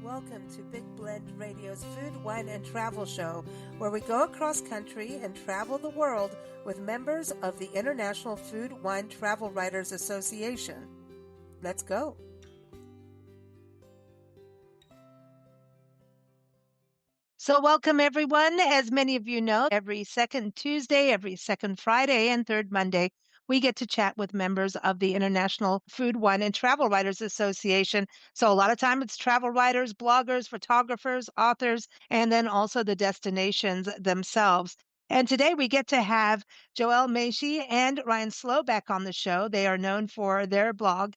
Welcome to Big Blend Radio's Food, Wine, and Travel Show, where we go across country and travel the world with members of the International Food, Wine, Travel Writers Association. Let's go. So welcome, everyone. As many of you know, every second Tuesday, every second Friday, and third Monday, we get to chat with members of the International Food, Wine, and Travel Writers Association. So a lot of time it's travel writers, bloggers, photographers, authors, and then also the destinations themselves. And today we get to have Joelle Machia and Ryan Slough back on the show. They are known for their blog,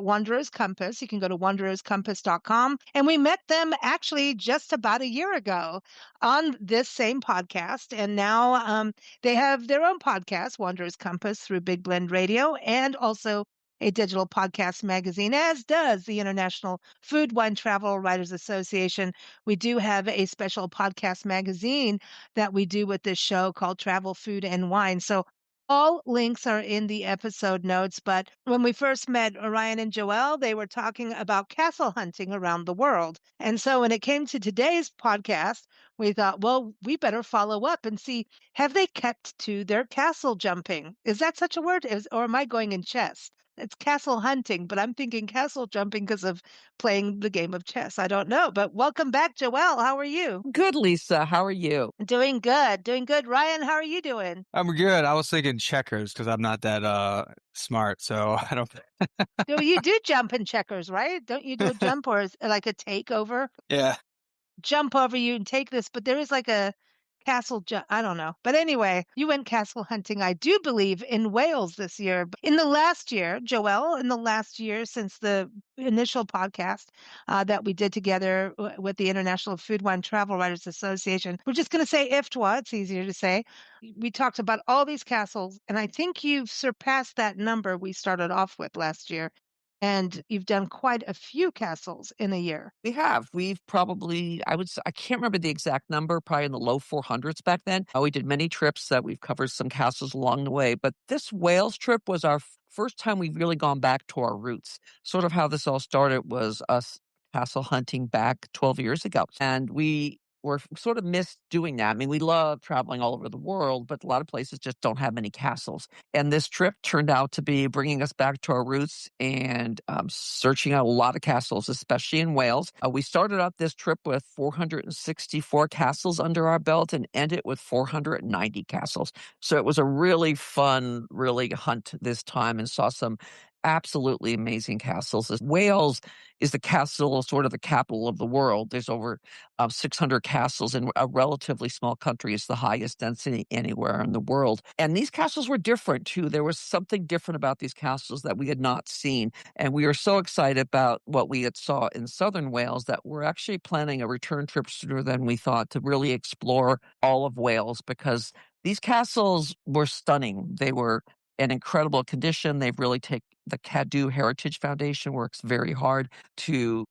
Wanderer's Compass. You can go to wandererscompass.com. And we met them actually just about a year ago on this same podcast. And now they have their own podcast, Wanderer's Compass, through Big Blend Radio, and also a digital podcast magazine, as does the International Food, Wine, Travel Writers Association. We do have a special podcast magazine that we do with this show called Travel, Food, and Wine. So all links are in the episode notes, but when we first met Ryan and Joelle, they were talking about castle hunting around the world. And so when it came to today's podcast, we thought, well, we better follow up and see, have they kept to their castle jumping? Is that such a word? Or am I going in chess? It's castle hunting, but I'm thinking castle jumping because of playing the game of chess. I don't know, but welcome back, Joelle. How are you? Good, Lisa. How are you? Doing good. Doing good. Ryan, how are you doing? I'm good. I was thinking checkers because I'm not that smart, so I don't. So you do jump in checkers, right? Don't you do a jump or like a takeover? Yeah. Jump over you and take this, but there is like a castle jump. I don't know. But anyway, you went castle hunting, I do believe, in Wales this year. In the last year, Joelle, in the last year since the initial podcast that we did together with the International Food, Wine, Travel Writers Association, we're just going to say IFWTWA. It's easier to say. We talked about all these castles, and I think you've surpassed that number we started off with last year. And you've done quite a few castles in a year. We have. We've probably, I can't remember the exact number, probably in the low 400s back then. We did many trips that we've covered some castles along the way. But this Wales trip was our first time we've really gone back to our roots. Sort of how this all started was us castle hunting back 12 years ago. And we were sort of missed doing that. I mean, we love traveling all over the world, but a lot of places just don't have many castles. And this trip turned out to be bringing us back to our roots and searching out a lot of castles, especially in Wales. We started out this trip with 464 castles under our belt and ended with 490 castles. So it was a really fun, really hunt this time and saw some absolutely amazing castles. Wales is the castle, sort of the capital of the world. There's over 600 castles in a relatively small country. It's the highest density anywhere in the world. And these castles were different too. There was something different about these castles that we had not seen. And we were so excited about what we had saw in southern Wales that we're actually planning a return trip sooner than we thought to really explore all of Wales, because these castles were stunning. They were in incredible condition. They've really taken the Cadw Heritage Foundation works very hard to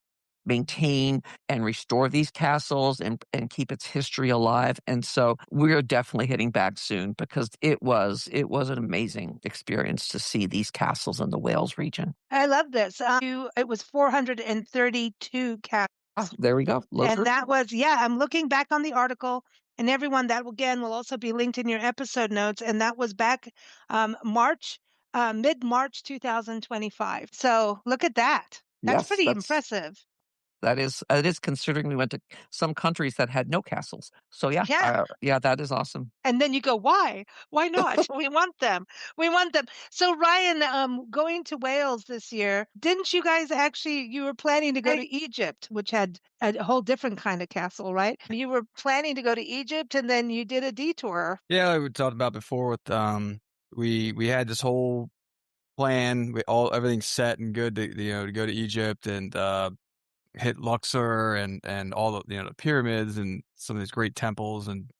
maintain and restore these castles and keep its history alive. And so we're definitely heading back soon because it was an amazing experience to see these castles in the Wales region. I love this. It was 432 castles. Oh, there we go. And that was, I'm looking back on the article, and everyone, that again will also be linked in your episode notes. And that was back mid-March 2025. So look at that. That's pretty impressive. It is considering we went to some countries that had no castles. So yeah, that is awesome. And then you go, why? Why not? We want them. We want them. So Ryan, going to Wales this year, didn't you guys you were planning to go to Egypt, which had a whole different kind of castle, right? You were planning to go to Egypt and then you did a detour. Yeah, like we talked about before with we had this whole plan, everything's set and good to go to Egypt and hit Luxor and all the the pyramids and some of these great temples and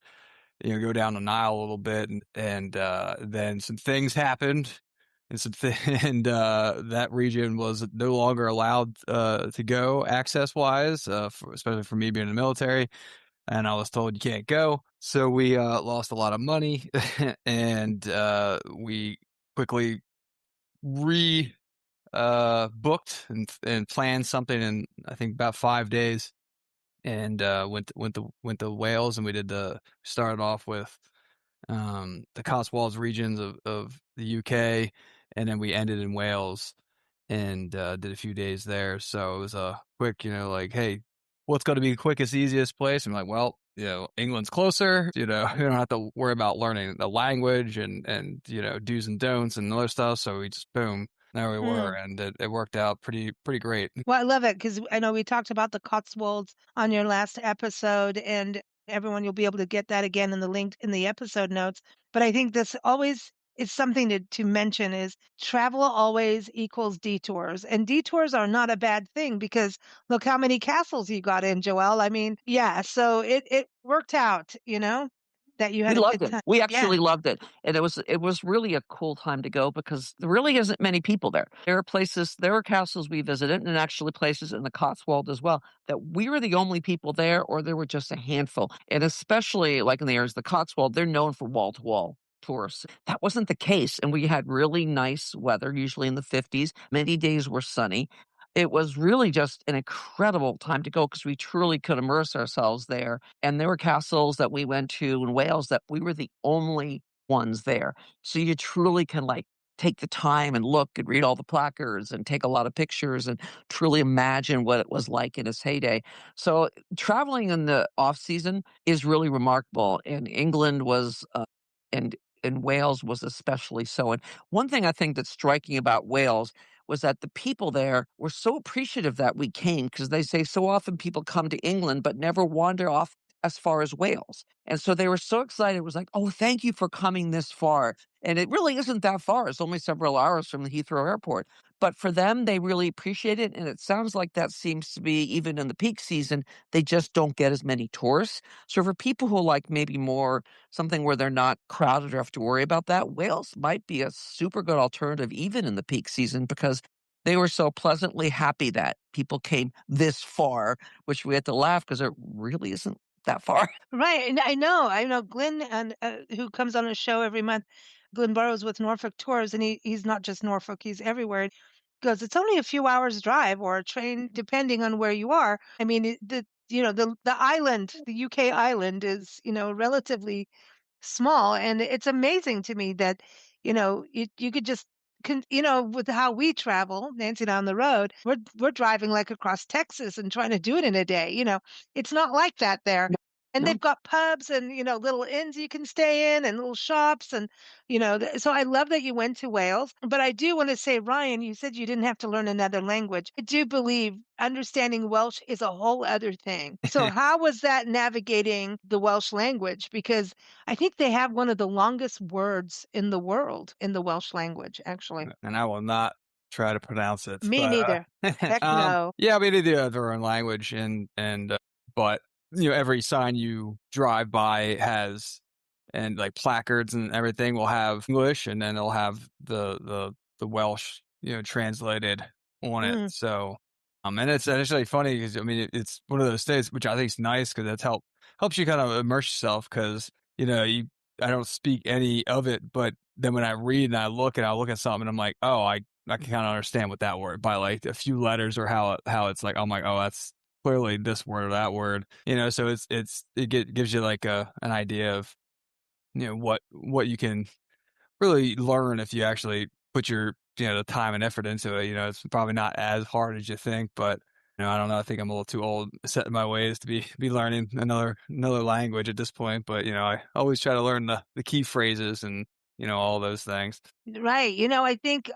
go down the Nile a little bit and then some things happened and that region was no longer allowed to go access wise, especially for me being in the military, and I was told you can't go, so we lost a lot of money and we quickly booked and planned something in I think about 5 days and went to Wales, and we started off with the Cotswolds regions of the UK, and then we ended in Wales and did a few days there. So it was a quick, like, hey, what's going to be the quickest, easiest place? I'm like, well, England's closer. We don't have to worry about learning the language and do's and don'ts and other stuff. So we just boom, there we were, Hmm. and it worked out pretty great. Well, I love it because I know we talked about the Cotswolds on your last episode, and everyone, you'll be able to get that again in the link in the episode notes. But I think this always is something to mention is travel always equals detours. And detours are not a bad thing because look how many castles you got in, Joelle. I mean, yeah, so it worked out, that you We had a loved good it. time. We Yeah. actually loved it, and it was really a cool time to go because there really isn't many people there. There are castles we visited, and actually places in the Cotswold as well that we were the only people there, or there were just a handful. And especially like in the areas of the Cotswold, they're known for wall to wall tourists. That wasn't the case, and we had really nice weather, usually in the 50s. Many days were sunny. It was really just an incredible time to go because we truly could immerse ourselves there. And there were castles that we went to in Wales that we were the only ones there. So you truly can like take the time and look and read all the placards and take a lot of pictures and truly imagine what it was like in its heyday. So traveling in the off season is really remarkable. And England was, and and Wales was especially so. And one thing I think that's striking about Wales was that the people there were so appreciative that we came because they say so often people come to England but never wander off as far as Wales. And so they were so excited. It was like, oh, thank you for coming this far. And it really isn't that far. It's only several hours from the Heathrow Airport. But for them, they really appreciate it. And it sounds like that seems to be, even in the peak season, they just don't get as many tourists. So for people who like maybe more something where they're not crowded or have to worry about that, Wales might be a super good alternative even in the peak season because they were so pleasantly happy that people came this far, which we had to laugh because it really isn't that far. Right, and I know Glenn, and who comes on a show every month. Glenn Burrows with Norfolk Tours, and he's not just Norfolk; he's everywhere. Goes, it's only a few hours drive or a train, depending on where you are. I mean, the island, the UK island, is relatively small, and it's amazing to me that you could just with how we travel, Nancy, down the road, we're driving like across Texas and trying to do it in a day. It's not like that there. And No, they've got pubs and little inns you can stay in and little shops and so I love that you went to Wales. But I do want to say, Ryan, you said you didn't have to learn another language. I do believe understanding Welsh is a whole other thing. So how was that navigating the Welsh language? Because I think they have one of the longest words in the world in the Welsh language, actually. And I will not try to pronounce it, Me but neither. Heck no. yeah, we do have their own language, and but every sign you drive by has and like placards and everything will have English, and then it'll have the Welsh translated on it. Mm. So and it's actually funny because I mean it's one of those things which I think is nice because that's helps you kind of immerse yourself because you I don't speak any of it, but then when I read and I look at something and I'm like, oh, I can kind of understand what that word by like a few letters or how it's like, I'm like, oh, that's clearly this word or that word, so gives you like an idea of, what you can really learn if you actually put your, the time and effort into it. It's probably not as hard as you think, but I don't know. I think I'm a little too old set in my ways to be learning another language at this point. But I always try to learn the key phrases and all those things. Right. I think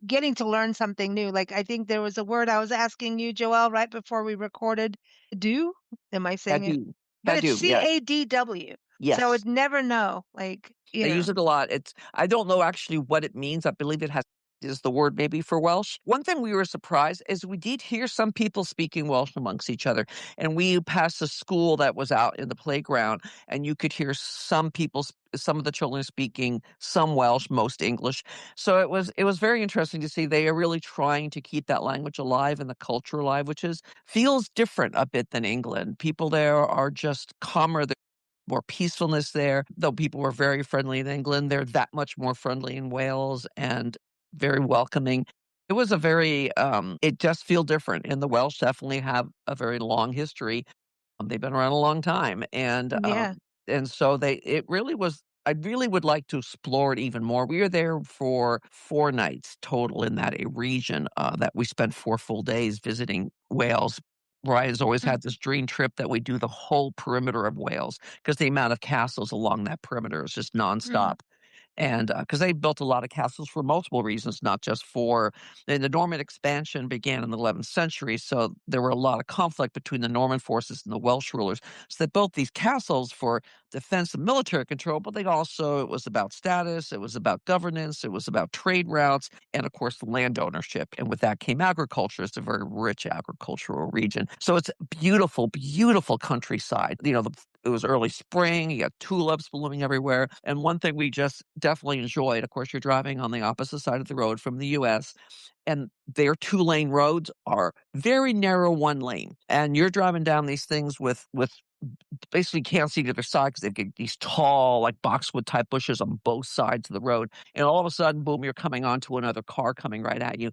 getting to learn something new. Like I think there was a word I was asking you, Joelle, right before we recorded. Do? Am I saying it? Badu. But it's Badu, yes. CADW. So Yes. I'd never know. Like, They use it a lot. I don't know actually what it means. I believe it has is the word maybe for Welsh. One thing we were surprised is we did hear some people speaking Welsh amongst each other. And we passed a school that was out in the playground, and you could hear some of the children speaking some Welsh, most English. So it was very interesting to see they are really trying to keep that language alive and the culture alive, which is feels different a bit than England. People there are just calmer, more peacefulness there. Though people were very friendly in England, they're that much more friendly in Wales and very welcoming. It was a very, it just feel different, and the Welsh definitely have a very long history. They've been around a long time, Yeah. and so they it really was I really would like to explore it even more. We were there for 4 nights total in that a region, that we spent 4 full days visiting Wales. Ryan's always Mm, had this dream trip that we do the whole perimeter of Wales because the amount of castles along that perimeter is just mhm, nonstop. And because they built a lot of castles for multiple reasons, not just for the Norman expansion began in the 11th century, so there were a lot of conflict between the Norman forces and the Welsh rulers. So they built these castles for defense and military control, but they also it was about status, it was about governance, it was about trade routes, and of course land ownership. And with that came agriculture. It's a very rich agricultural region. So it's beautiful, beautiful countryside. It was early spring, you got tulips blooming everywhere. And one thing we just definitely enjoyed, of course, you're driving on the opposite side of the road from the US, and their 2-lane roads are very narrow 1 lane. And you're driving down these things with basically can't see the other side because they've got these tall, like boxwood type bushes on both sides of the road. And all of a sudden, boom, you're coming onto another car coming right at you.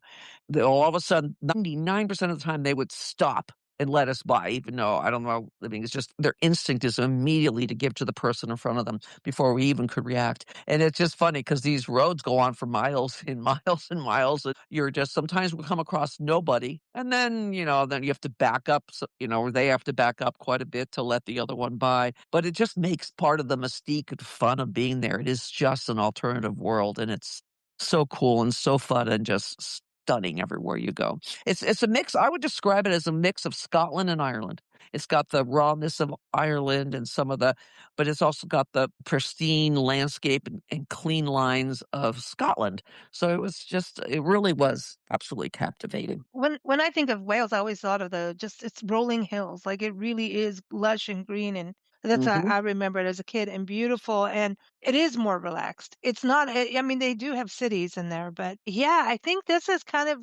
All of a sudden, 99% of the time, they would stop and let us by, even though I don't know. I mean, it's just their instinct is immediately to give to the person in front of them before we even could react. And it's just funny because these roads go on for miles and miles and miles. And you're just sometimes we come across nobody. And then you have to back up, or they have to back up quite a bit to let the other one by. But it just makes part of the mystique and fun of being there. It is just an alternative world. And it's so cool and so fun and just stunning everywhere you go. It's a mix. I would describe it as a mix of Scotland and Ireland. It's got the rawness of Ireland and but it's also got the pristine landscape and clean lines of Scotland. So it really was absolutely captivating. when I think of Wales, I always thought of it's rolling hills. Like it really is lush and green, and that's how Hmm. I remember it as a kid, and beautiful, and it is more relaxed. It's not. I mean, they do have cities in there, but yeah, I think this is kind of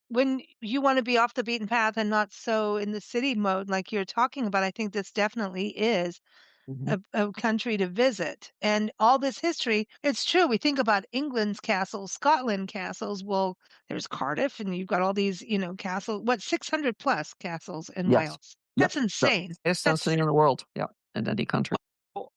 when you want to be off the beaten path and not so in the city mode like you're talking about. I think this definitely is Hmm. a country to visit. And all this history, it's true. We think about England's castles, Scotland castles. Well, there's Cardiff, and you've got all these, castles, 600 plus castles in Yes. Wales. Yep. That's So insane. it's That's something in the world. Yeah. In any country.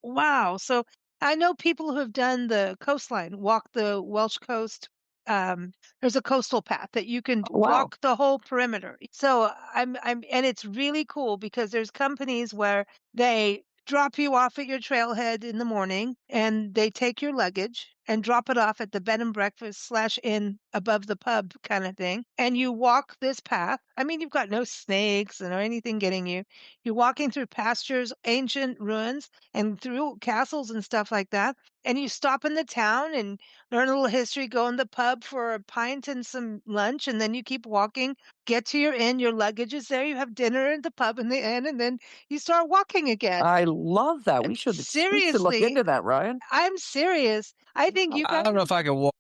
wow. So I know people who have done the coastline, walk the Welsh coast. There's a coastal path that you can Oh, wow. walk the whole perimeter. So and it's really cool because there's companies where they drop you off at your trailhead in the morning and they take your luggage and drop it off at the bed and breakfast slash inn above the pub kind of thing. And you walk this path. I mean, you've got no snakes or anything getting you. You're walking through pastures, ancient ruins, and through castles and stuff like that. And you stop in the town and learn a little history, go in the pub for a pint and some lunch, and then you keep walking, get to your inn, your luggage is there, you have dinner at the pub in the inn, and then you start walking again. I love that. And We should look seriously, into that, Ryan. I'm serious. I think you I guys, don't know if I could walk.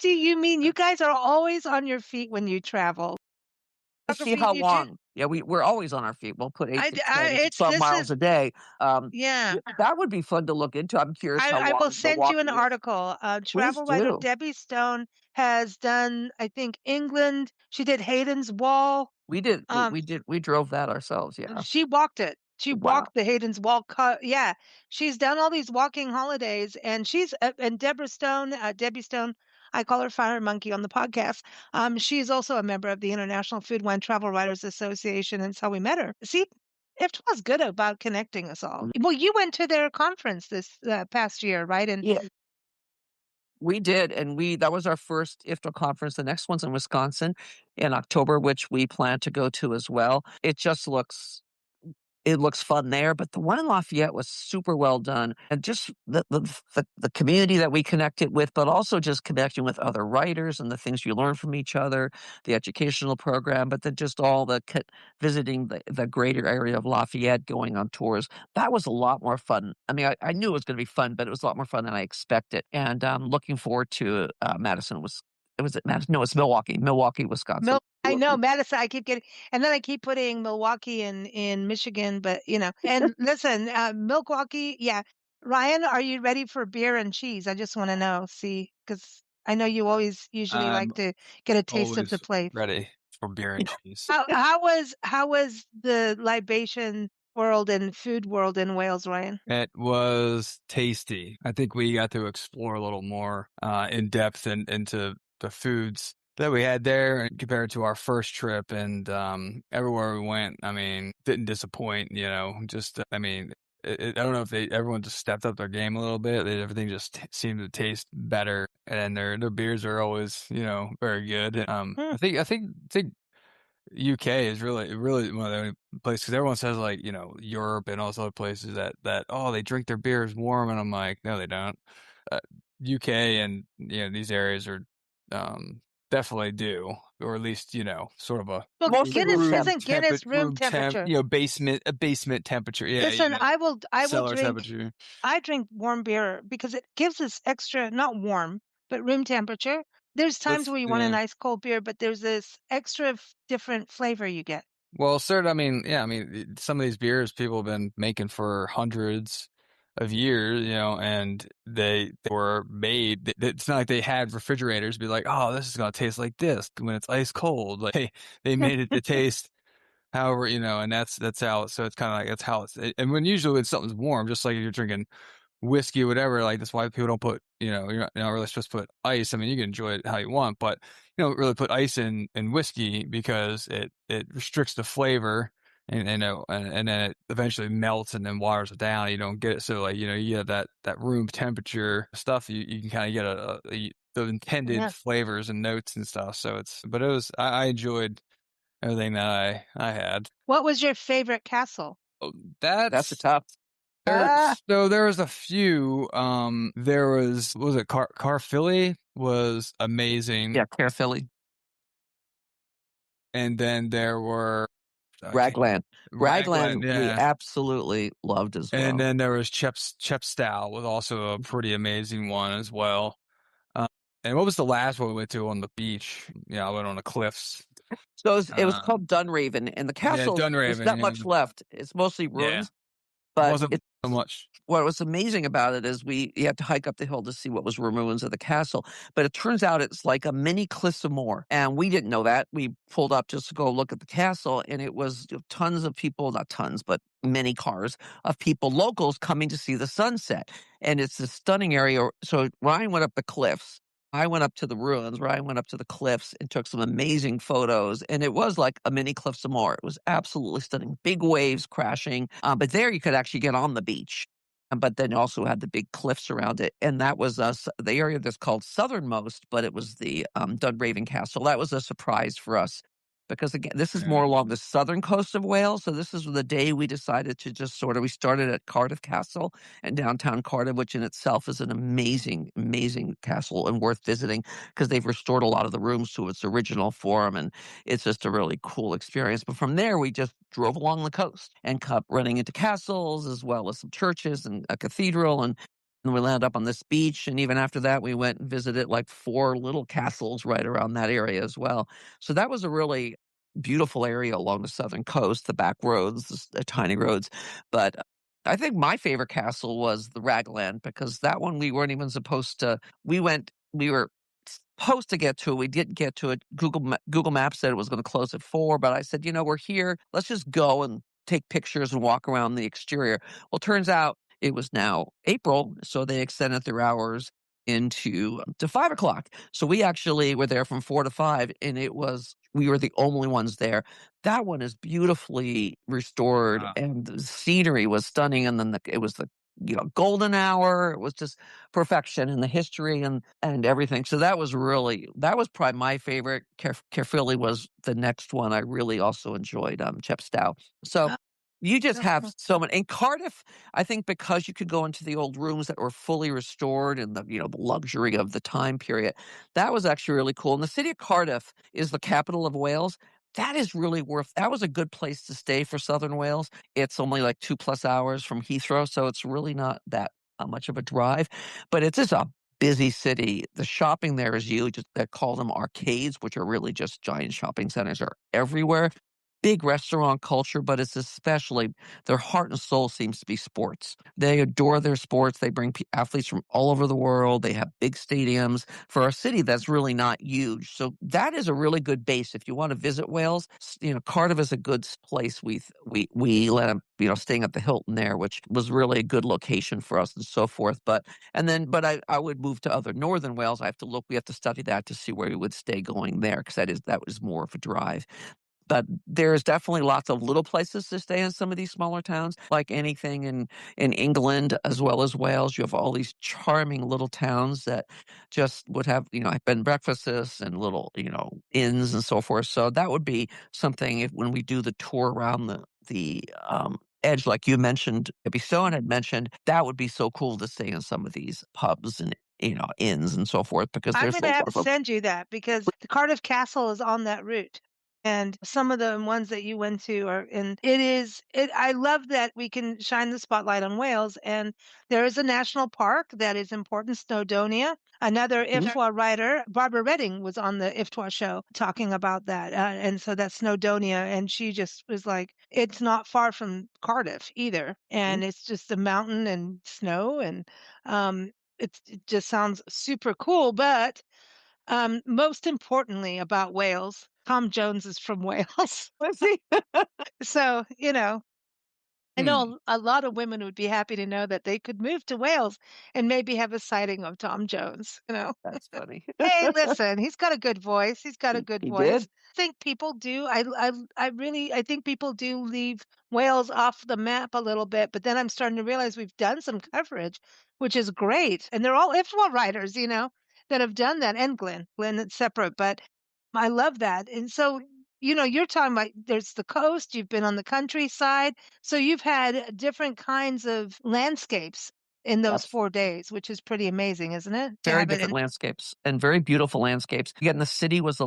do you mean you guys are always on your feet when you travel? Let's see Geography, how you do. long. Yeah, we're always on our feet. We'll put 8 to 10 to It's 12 this miles is a day. yeah. That would be fun to look into. I'm curious how I will long the send you an walking is. article. Please Travel writer do. Debbie Stone has done, I think, England. She did Hayden's Wall. Um, We drove that ourselves. Yeah. she walked it. She Wow. walked the Hayden's Wall. Yeah, she's done all these walking holidays, and Debbie Stone. I call her Fire Monkey on the podcast. She's also a member of the International Food Wine Travel Writers Association, and so we met her. See, it was good about connecting us all. Well, you went to their conference this past year, right? And Yeah, we did. And that was our first IFTA conference. The next one's in Wisconsin in October, which we plan to go to as well. It looks fun there, but the one in Lafayette was super well done, and just the community that we connected with, but also just connecting with other writers and the things you learn from each other, the educational program, but then just all visiting the greater area of Lafayette, going on tours. That was a lot more fun. I mean, I knew it was going to be fun, but it was a lot more fun than I expected. And looking forward to Madison was. It was at Madison. No, it's Milwaukee, Wisconsin. I know Madison. I keep getting, and then I keep putting Milwaukee in Michigan. But and listen, Milwaukee. Yeah, Ryan, are you ready for beer and cheese? I just want to know. See, because I know you always usually I'm like to get a taste of the always place. ready for beer and cheese. How was the libation world and food world in Wales, Ryan? It was tasty. I think we got to explore a little more in depth and into the foods that we had there and compared to our first trip. And everywhere we went, I mean, didn't disappoint. You know, just I mean, I don't know if everyone just stepped up their game a little bit. Everything just seemed to taste better, and their beers are always very good. Hmm. I think UK is really one of the only places because everyone says like Europe and all those other places that oh they drink their beers warm and I'm like no they don't. uh, UK and these areas are definitely do, or at least sort of a Well, Mostly room Guinness temp. isn't Guinness room room temp, temperature. basement temperature, yeah, Listen, I will cellar drink temperature. I drink warm beer because it gives us extra, not warm, but room temperature. There's times That's where you want a yeah. nice cold beer, but there's this extra different flavor you get. Well, sir, I mean, yeah, I mean, some of these beers people have been making for hundreds of years, and they were made. It's not like they had refrigerators be like, oh, this is gonna taste like this when it's ice cold. Like they made it to taste however, and that's how. So it's kind of like that's how it's. And when something's warm, just like if you're drinking whiskey, whatever. Like that's why people don't put, you're not really supposed to put ice. I mean, you can enjoy it how you want, but you don't really put ice in whiskey because it restricts the flavor and then it eventually melts and then waters it down. You don't get it. So like, you have that room temperature stuff. You can kind of get the intended Yeah. flavors and notes and stuff. So but I enjoyed everything that I had. What was your favorite castle? Oh, That's a that's tough. Ah, so there was a few. There was it Carphilly was amazing, Yeah, Caerphilly. and then there were I can't, Raglan. Raglan, Raglan, we yeah, absolutely loved as and well. then there was Chepstow was also a pretty amazing one as well. Uh, and what was the last one we went to on the beach? Yeah, I went on the cliffs. So it was Uh, called Dunraven, and the yeah, castle, there's Dunraven. not Yeah, much left. It's mostly yeah, ruins, it but wasn't so much. what was amazing about it is you had to hike up the hill to see what was ruins of the castle. But it turns out it's like a mini Cliffs of Moher. And we didn't know that. We pulled up just to go look at the castle, and it was tons of people, not tons, but many cars of people, locals coming to see the sunset. And it's a stunning area. So Ryan went up the cliffs. I went up to the ruins. Ryan went up to the cliffs and took some amazing photos. And it was like a mini Cliffs of Moher. It was absolutely stunning. Big waves crashing. But there you could actually get on the beach, but then also had the big cliffs around it. And that was the area that's called Southernmost, but it was the Dunraven Castle. That was a surprise for us because, again, this is more Yeah, along the southern coast of Wales. So this is the day we decided to just we started at Cardiff Castle in downtown Cardiff, which in itself is an amazing, amazing castle and worth visiting because they've restored a lot of the rooms to its original form. And it's just a really cool experience. But from there, we just drove along the coast and kept running into castles as well as some churches and a cathedral. And we landed up on this beach. And even after that, we went and visited like 4 little castles right around that area as well. So that was a really beautiful area along the southern coast, the back roads, the tiny roads. But I think my favorite castle was the Raglan because that one we weren't even supposed to. We were supposed to get to it. We didn't get to it. Google Maps said it was going to close at 4, but I said, we're here. Let's just go and take pictures and walk around the exterior. Well, turns out it was now April, so they extended their hours into to 5 o'clock. So we actually were there from 4 to 5, and we were the only ones there. That one is beautifully restored, and the scenery was stunning. And then it was the golden hour. It was just perfection in the history and everything. So that was probably my favorite. Caerphilly was the next one I really also enjoyed. Chepstow. So uh, you just have uh, so many. In Cardiff, I think because you could go into the old rooms that were fully restored and the luxury of the time period, that was actually really cool. And the city of Cardiff is the capital of Wales. That was a good place to stay for Southern Wales. It's only like 2+ hours from Heathrow, so it's really not that much of a drive, but it's just a busy city. The shopping there is huge. They call them arcades, which are really just giant shopping centers are everywhere. big restaurant culture, but it's especially their heart and soul seems to be sports. They adore their sports. They bring athletes from all over the world. They have big stadiums for a city that's really not huge. So that is a really good base if you want to visit Wales. Cardiff is a good place. We let them, staying at the Hilton there, which was really a good location for us and so forth. But I would move to other northern Wales. I have to look. We have to study that to see where we would stay going there because that was more of a drive. But there's definitely lots of little places to stay in some of these smaller towns, like anything in England as well as Wales. You have all these charming little towns that just would have, bed and breakfasts and little, inns and so forth. So that would be something when we do the tour around the edge, like you mentioned, maybe Stone had mentioned, that would be so cool to stay in some of these pubs and inns and so forth because I'm there's going a to lot have to of them. send you that because the Cardiff Castle is on that route. And some of the ones that you went to are, and I love that we can shine the spotlight on Wales. And there is a national park that is important, Snowdonia. Another IFWTWA writer, Barbara Redding, was on the IFWTWA show talking about that. And so that's Snowdonia. And she just was like, it's not far from Cardiff either. Mhm. And it's just a mountain and snow. And it just sounds super cool. But most importantly about Wales, Tom Jones is from Wales. Let's see. So, I Hmm, know a lot of women would be happy to know that they could move to Wales and maybe have a sighting of Tom Jones. that's funny. Hey, listen, he's got a good voice. He's got a good He voice. did. I think people do. I think people do leave Wales off the map a little bit, but then I'm starting to realize we've done some coverage, which is great. And they're all IFWA writers, that have done that. And Glenn. Glenn, it's separate, but I love that. And so, you're talking about there's the coast, you've been on the countryside. So you've had different kinds of landscapes in those Yes. 4 days, which is pretty amazing, isn't it? To Very have it different in. landscapes and very beautiful landscapes. Again, the city was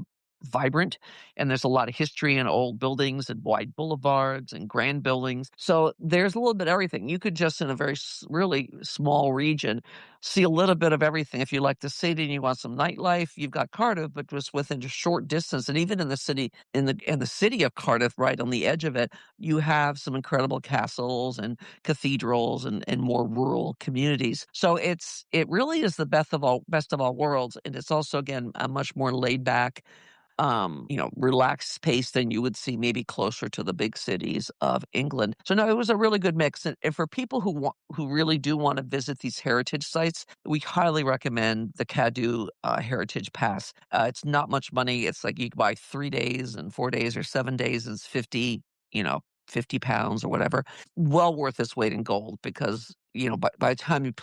vibrant, and there's a lot of history and old buildings and wide boulevards and grand buildings. So there's a little bit of everything. You could just in a really small region see a little bit of everything. If you like the city and you want some nightlife, you've got Cardiff, but just within a short distance, and even in the city in the city of Cardiff, right on the edge of it, you have some incredible castles and cathedrals and more rural communities. So it really is the best of all worlds, and it's also again a much more laid back relaxed pace than you would see maybe closer to the big cities of England. So no, it was a really good mix. And for people who really do want to visit these heritage sites, we highly recommend the Cadu Heritage Pass. It's not much money. It's like you can buy 3 days and 4 days or 7 days. It's 50, £50 or whatever. Well worth its weight in gold because by the time you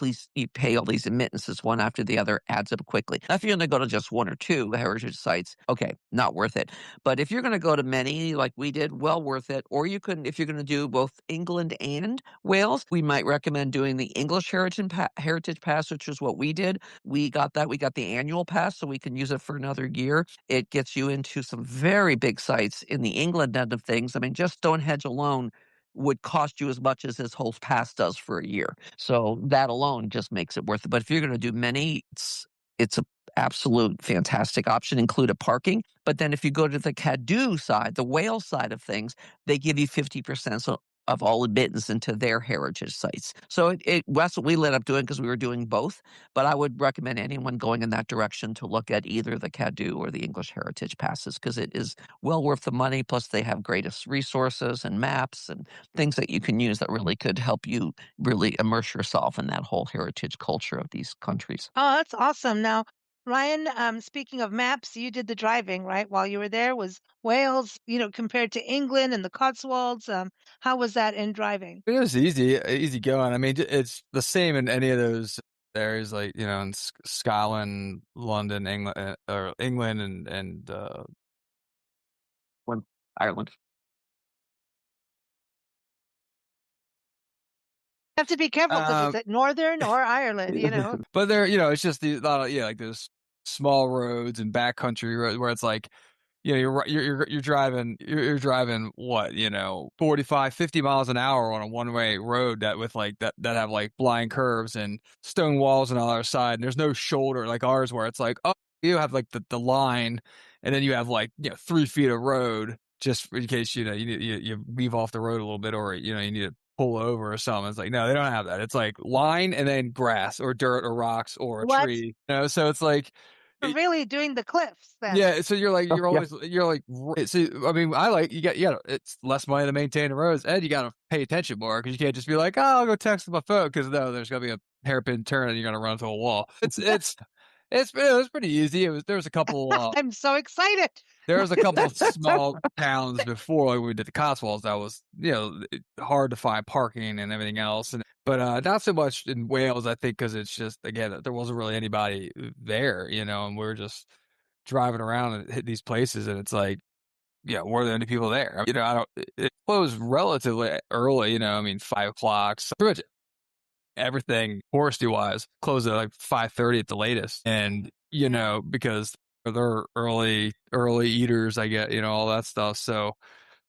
pay all these admittances one after the other adds up quickly. Now, if you're going to go to just one or two heritage sites, okay, not worth it. But if you're going to go to many, like we did, well worth it. Or if you're going to do both England and Wales, we might recommend doing the English Heritage Pass, which is what we did. We got that. We got the annual pass, so we can use it for another year. It gets you into some very big sites in the England end of things. I mean, just Stonehenge alone would cost you as much as this whole pass does for a year. So that alone just makes it worth it. But if you're going to do many, it's a absolute fantastic option, included parking. But then if you go to the Cadu side, the Wales side of things, they give you 50% of all admittance into their heritage sites. So that's what we ended up doing because we were doing both. But I would recommend anyone going in that direction to look at either the Cadu or the English Heritage Passes because it is well worth the money. Plus, they have greatest resources and maps and things that you can use that really could help you really immerse yourself in that whole heritage culture of these countries. Oh, that's awesome. Now, Ryan, speaking of maps, you did the driving, right? While you were there, was Wales, compared to England and the Cotswolds, how was that in driving? It was easy going. I mean, it's the same in any of those areas, like in Scotland, London, England, or England, and When Ireland. You have to be careful because it's um, at Northern or Ireland. but it's just the lot of like those small roads and backcountry roads where it's like you're driving what 45, 50 miles an hour on a one-way road that with like that have like blind curves and stone walls on the other side, and there's no shoulder like ours where it's like, oh, you have like the line, and then you have like 3 feet of road, just in case, you weave off the road a little bit or, you need to pull over or something. It's like, no, they don't have that. It's like line and then grass or dirt or rocks or a What? tree. So it's like, You're really doing the cliffs then. yeah, so you're like Oh, you're yeah. always you're like I mean, you got it's less money to maintain the roads, and you got to pay attention more because you can't just be like, oh, I'll go text my phone because no, there's gonna be a hairpin turn and you're gonna run into a wall. It was pretty easy. There was a couple I'm so excited. there was a couple small towns before like we did the Cotswolds that was hard to find parking and everything else, but not so much in Wales I think because it's just again there wasn't really anybody there, and we were just driving around and hit these places and it's like, yeah, we're the only people there. I don't, it closed relatively early, I mean, 5 o'clock. So pretty much everything touristy wise closed at like 5:30 at the latest. And, because they're early eaters, I get, all that stuff. So,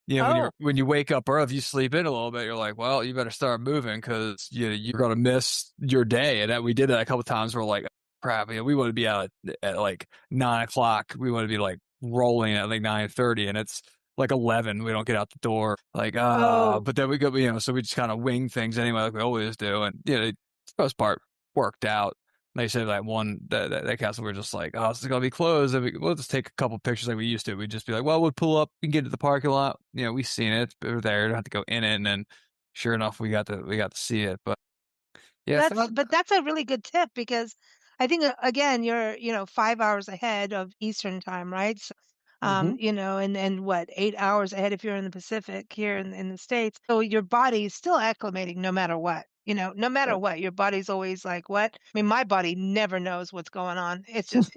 Oh, when you wake up early, if you sleep in a little bit, you're like, well, you better start moving because you're gonna miss your day. And we did that a couple times. We're like, crap, we want to be out at like 9 o'clock. We want to be like rolling at like 9:30, and it's like 11. We don't get out the door. Like, oh, but then we go, so we just kind of wing things anyway, like we always do. And for the most part, worked out. They said that castle, we're just like, oh, this is gonna be closed. And we'll just take a couple pictures like we used to. We'd just be like, well, we'll pull up and get to the parking lot. We've seen it. We're there. Don't have to go in it. And then, sure enough, we got to see it. But yeah, it's not. that's a really good tip because I think again you're 5 hours ahead of Eastern time, right? So, Hmm. and what 8 hours ahead if you're in the Pacific here in the States. So your body's still acclimating no matter what. No matter Right. what, your body's always like, what? I mean, my body never knows what's going on. It's just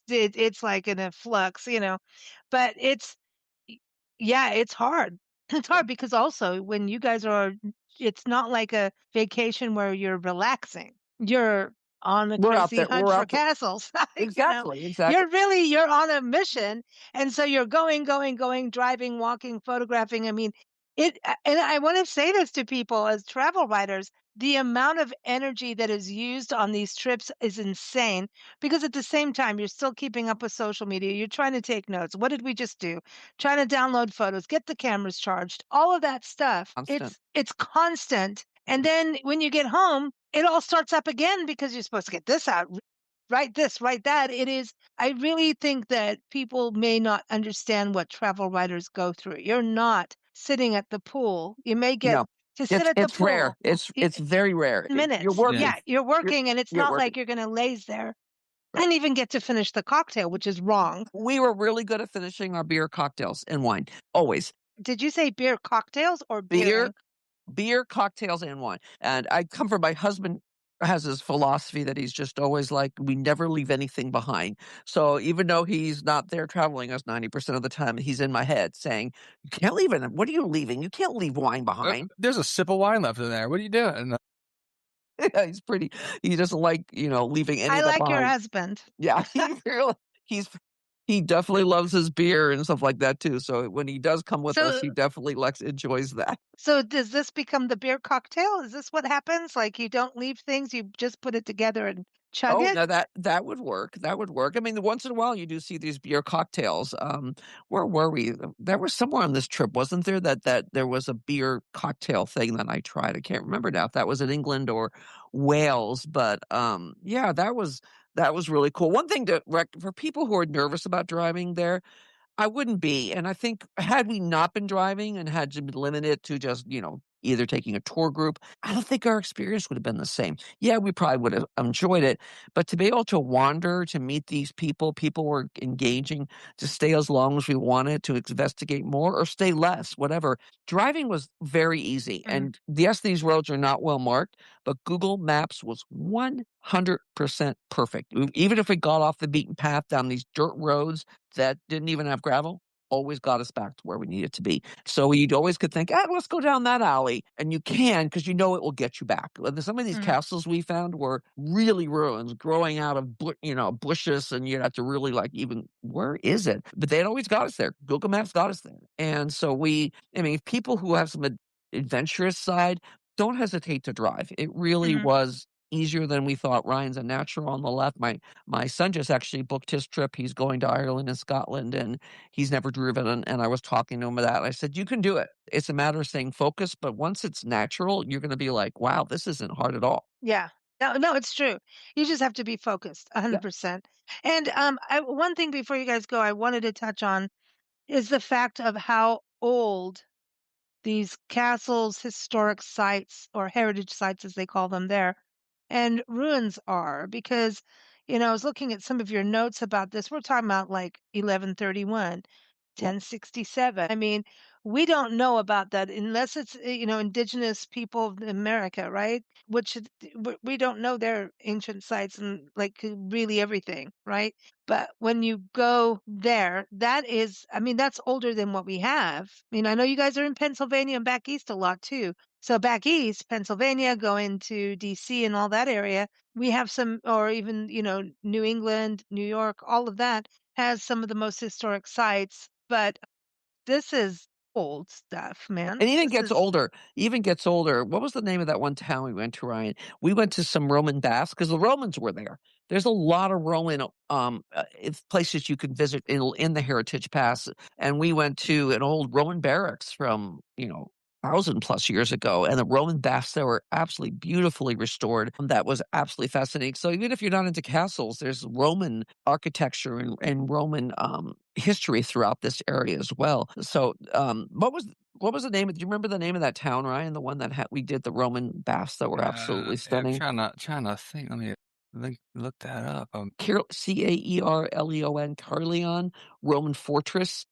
it's like in a flux. But yeah, it's hard. It's hard because also when you guys are, it's not like a vacation where you're relaxing. You're on a We're out crazy there. hunt We're for out there. castles. Exactly. Exactly. You're on a mission. And so you're going, driving, walking, photographing. I mean, and I want to say this to people as travel writers, the amount of energy that is used on these trips is insane because at the same time, you're still keeping up with social media. You're trying to take notes. What did we just do? Trying to download photos, get the cameras charged, all of that stuff. Constant. It's constant. And then when you get home, it all starts up again because you're supposed to get this out, write this, write that. It is, I really think that people may not understand what travel writers go through. You're not sitting at the pool. You may get No, to sit at the it's rare. pool It's very rare. You're minutes. Yeah. working. Yeah, you're You're working and it's you're not working. like you're going to laze there and even get to finish the cocktail, which is wrong. We were really good at finishing our beer, cocktails, and wine. Always Did you say beer cocktails or beer, beering? beer, cocktails, and wine. And I come from my husband has his philosophy that he's just always like, we never leave anything behind. So even though he's not there traveling us 90% of the time, he's in my head saying, you can't leave it. What are you leaving? You can't leave wine behind. There's a sip of wine left in there. What are you doing? Yeah, he doesn't like, leaving any I of that like your behind. husband. Yeah, he's he definitely loves his beer and stuff like that too. So when he does come with us, So he definitely enjoys that. So does this become the beer cocktail? Is this what happens? Like you don't leave things, you just put it together and chug Oh, it? no, that would work. That would work. I mean, once in a while you do see these beer cocktails. Where were we? There was somewhere on this trip, wasn't there? That there was a beer cocktail thing that I tried. I can't remember now if that was in England or Wales, but yeah, that was really cool. One thing for people who are nervous about driving there, I wouldn't be. And I think had we not been driving and had to be limited to just, either taking a tour group, I don't think our experience would have been the same. Yeah, we probably would have enjoyed it, but to be able to wander, to meet these people were engaging, to stay as long as we wanted, to investigate more or stay less, whatever. Driving was very easy. Mm. And yes, these roads are not well marked, but Google Maps was 100% perfect. Even if we got off the beaten path down these dirt roads, that didn't even have gravel, always got us back to where we needed to be. So you'd always could think, let's go down that alley. And you can because you know it will get you back. Some of these Mhm. castles we found were really ruins growing out of bushes, and you'd have to really like even where is it? But they'd always got us there. Google Maps got us there. And so people who have some adventurous side, don't hesitate to drive. It really Mhm. was easier than we thought. Ryan's a natural on the left. My son just actually booked his trip. He's going to Ireland and Scotland, and he's never driven. And I was talking to him about that. I said, you can do it. It's a matter of staying focused. But once it's natural, you're going to be like, wow, this isn't hard at all. Yeah. No, no, it's true. You just have to be focused, Yeah. 100%. And one thing before you guys go, I wanted to touch on is the fact of how old these castles, historic sites, or heritage sites, as they call them there, and ruins are. Because, I was looking at some of your notes about this. We're talking about like 1131, 1067. I mean, we don't know about that unless it's, indigenous people of America, right? Which we don't know their ancient sites and like really everything, right? But when you go there, that is, I mean, that's older than what we have. I mean, I know you guys are in Pennsylvania and back east a lot too. So back east, Pennsylvania, going to DC and all that area, we have some, or even, New England, New York, all of that has some of the most historic sites. But this is old stuff, man. And even This gets is, older, even gets older. What was the name of that one town we went to, Ryan? We went to some Roman baths because the Romans were there. There's a lot of Roman places you could visit in the Heritage Pass, and we went to an old Roman barracks from 1,000+ years ago, and the Roman baths that were absolutely beautifully restored. That was absolutely fascinating. So even if you're not into castles, there's Roman architecture and Roman history throughout this area as well. So what was the name of? Do you remember the name of that town, Ryan? The one that we did the Roman baths that were absolutely Yeah, I'm stunning. trying to think. Let me look that up. Caerleon, Carleon, Roman fortress.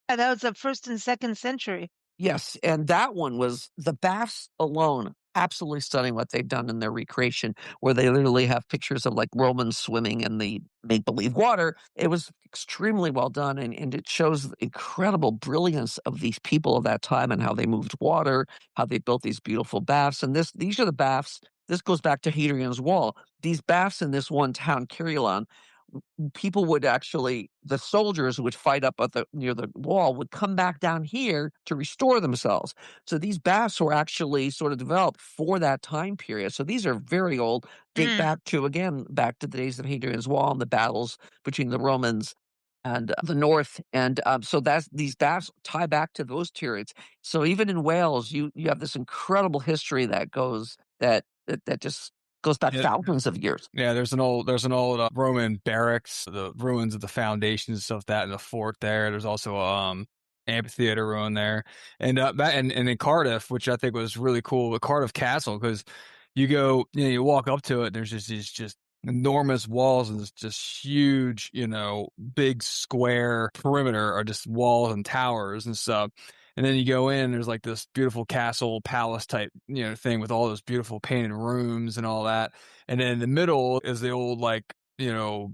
yeah, that was the first and second century. Yes, and that one was the baths alone, absolutely stunning what they've done in their recreation, where they literally have pictures of like Romans swimming in the make believe water. It was extremely well done, and it shows the incredible brilliance of these people of that time and how they moved water, how they built these beautiful baths. And these are the baths. This goes back to Hadrian's Wall. These baths in this one town, Caerleon, people would actually the soldiers would fight up at near the wall would come back down here to restore themselves. So these baths were actually sort of developed for that time period. So these are very old, date Mm. back to the days of Hadrian's Wall and the battles between the Romans and the North. And so that's these baths tie back to those periods. So even in Wales, you have this incredible history that goes that just goes back Yeah, thousands of years. yeah. There's an old Roman barracks, the ruins of the foundations and stuff that in the fort there. There's also amphitheater ruin there, and and in Cardiff, which I think was really cool, the Cardiff Castle, because you go, you walk up to it, and there's just these just enormous walls and this just huge, big square perimeter are just walls and towers and stuff. And then you go in, there's like this beautiful castle palace type, thing with all those beautiful painted rooms and all that. And then in the middle is the old like, hill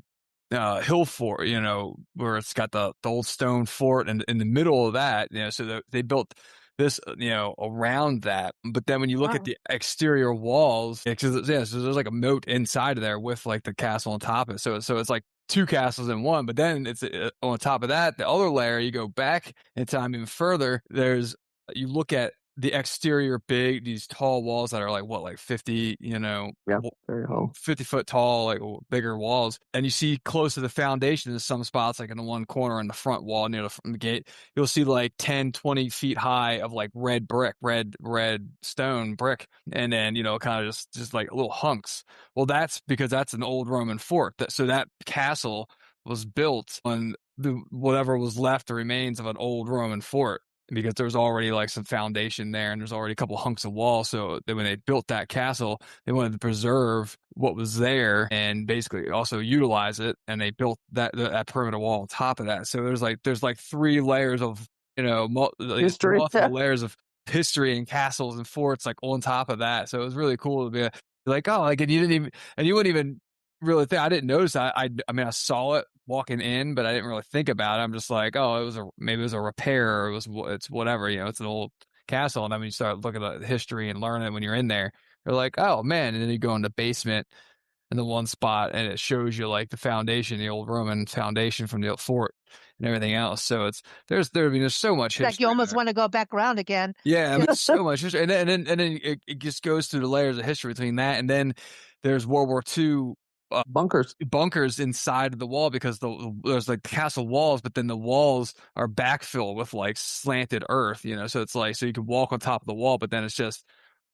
fort, where it's got the old stone fort, and in the middle of that, so they built this, around that. But then when you look at Wow. the exterior walls, so there's like a moat inside of there with like the castle on top of it. So it's like two castles in one. But then it's on top of that, the other layer, you go back in time even further. You look at the exterior these tall walls that are like what, like 50, Yeah, very tall. 50-foot tall, like bigger walls. And you see close to the foundation in some spots, like in the one corner in the front wall near the gate, you'll see like 10, 20 feet high of like red brick, red stone brick. And then, kind of just like little hunks. Well, that's because that's an old Roman fort. So that castle was built on whatever was left, the remains of an old Roman fort, because there's already like some foundation there and there's already a couple hunks of wall. So when they built that castle, they wanted to preserve what was there and basically also utilize it. And they built that perimeter wall on top of that. So there's like three layers of, like History. multiple layers of history and castles and forts like on top of that. So it was really cool to be like, oh, like, and you wouldn't even really think, I didn't notice that. I mean, I saw it walking in, but I didn't really think about it. I'm just like, oh, maybe it was a repair, or it's whatever, it's an old castle. And then when you start looking at the history and learning it when you're in there, you're like, oh man. And then you go in the basement in the one spot and it shows you like the foundation, the old Roman foundation from the old fort. and everything else. So there's so much Like you history almost there. want to go back around again. Yeah, I mean, so much history, and then it just goes through the layers of history between that, and then there's World War II bunkers inside of the wall because there's like castle walls, but then the walls are backfilled with like slanted earth, so it's like so you can walk on top of the wall, but then it's just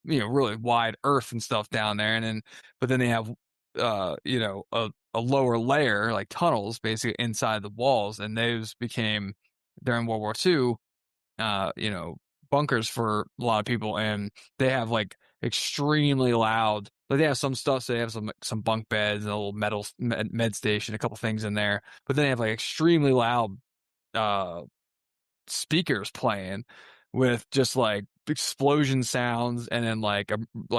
really wide earth and stuff down there, and then but then they have a lower layer like tunnels basically inside the walls, and those became during World War II uh, you know, bunkers for a lot of people, and they have like extremely loud. Like they have some stuff, so they have some bunk beds and a little med station, a couple things in there. But then they have like extremely loud uh speakers playing with just like explosion sounds and then like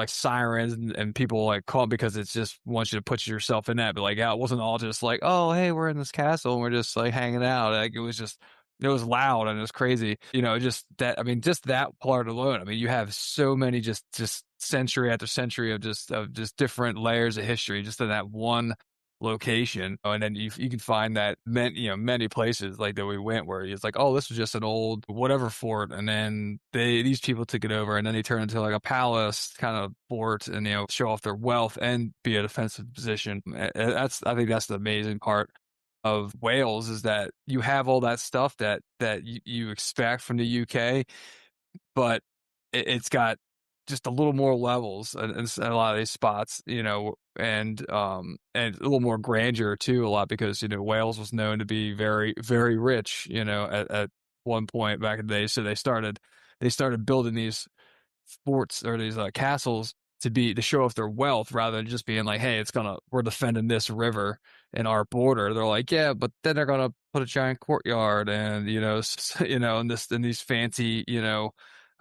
sirens and people like call because it's just wants you to put yourself in that. But like, yeah, it wasn't all just like, oh, hey, we're in this castle and we're just like hanging out. Like it was loud and it was crazy. Just that. I mean, just that part alone. I mean, you have so many just century after century of just different layers of history just in that one location. And then you can find that many places like that we went where it's like, oh, this was just an old whatever fort, and then these people took it over and then they turned into like a palace kind of fort, and show off their wealth and be a defensive position. I think that's the amazing part of Wales, is that you have all that stuff that you expect from the UK, but it's got just a little more levels in a lot of these spots, and a little more grandeur too, a lot because Wales was known to be very, very rich, at one point back in the day. So they started building these forts or these castles to show off their wealth rather than just being like, hey, we're defending this river in our border. They're like, yeah, but then they're gonna put a giant courtyard and in these fancy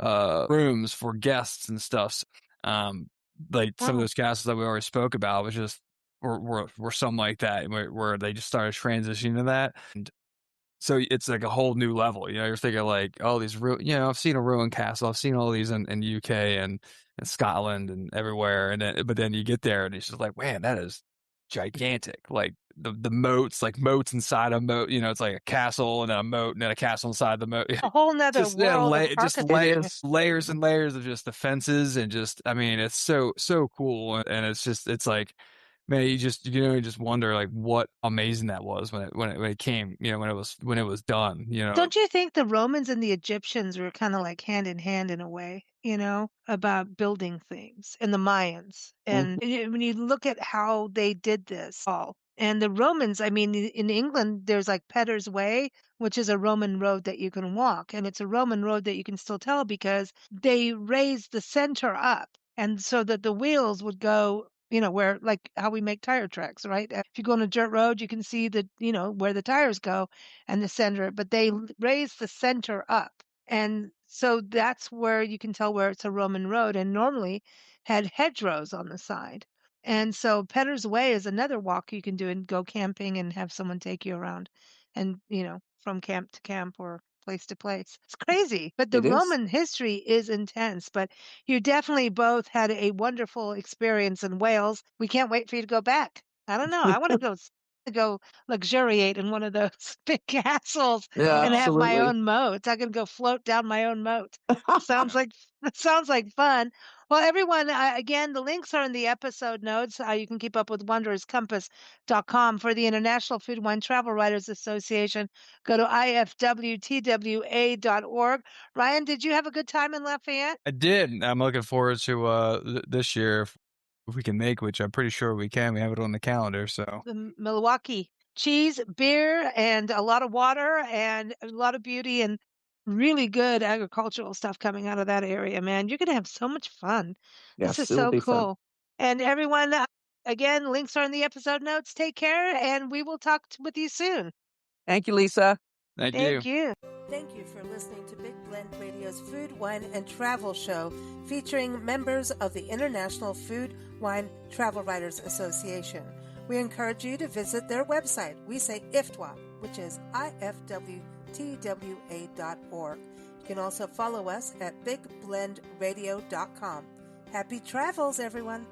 rooms for guests and stuff. Like some of Wow. those castles that we already spoke about was just were some like that where they just started transitioning to that. And so it's like a whole new level. You're thinking like, oh, I've seen a ruined castle. I've seen all these in UK and Scotland and everywhere. But then you get there and it's just like, man, that is gigantic. Like the moats, like moats inside a moat, it's like a castle and then a moat and then a castle inside the moat. A whole nother Just yeah, world of just It architecture. is. layers and layers of just defenses and just, I mean, it's so cool. And it's like, man, you just wonder like what amazing that was when it came, when it was done, Don't you think the Romans and the Egyptians were kind of like hand in hand in a way, about building things, and the Mayans? And Mhm. when you look at how they did this all, and the Romans, I mean, in England, there's like Petter's Way, which is a Roman road that you can walk. And it's a Roman road that you can still tell because they raised the center up. And so that the wheels would go, where like how we make tire tracks, right? If you go on a dirt road, you can see where the tires go and the center, but they raise the center up. And so that's where you can tell where it's a Roman road and normally had hedgerows on the side. And so Petter's Way is another walk you can do and go camping and have someone take you around and, from camp to camp or place to place. It's crazy. But the It is. Roman history is intense. But you definitely both had a wonderful experience in Wales. We can't wait for you to go back. I don't know. I want to go luxuriate in one of those big castles Yeah, and have my absolutely. own moat. I can go float down my own moat. Sounds like sounds like fun. Well, everyone, again, the links are in the episode notes. You can keep up with wonderscompass.com. For the International Food Wine Travel Writers Association, go to IFWTWA.org. Ryan, did you have a good time in Lafayette? I did. I'm looking forward to this year if we can make, which I'm pretty sure we can. We have it on the calendar, so The Milwaukee cheese, beer, and a lot of water, and a lot of beauty, and really good agricultural stuff coming out of that area, man. You're going to have so much fun. This is Yes, it will so be fun. cool. And everyone, again, links are in the episode notes. Take care, and we will talk with you soon. Thank you, Lisa. thank you. Thank you. Thank you for listening to Big Blend Radio's Food, Wine, and Travel Show, featuring members of the International Food, Wine, Travel Writers Association. We encourage you to visit their website. We say IFWTWA, which is IFWTWA.org. You can also follow us at bigblendradio.com. Happy travels, everyone.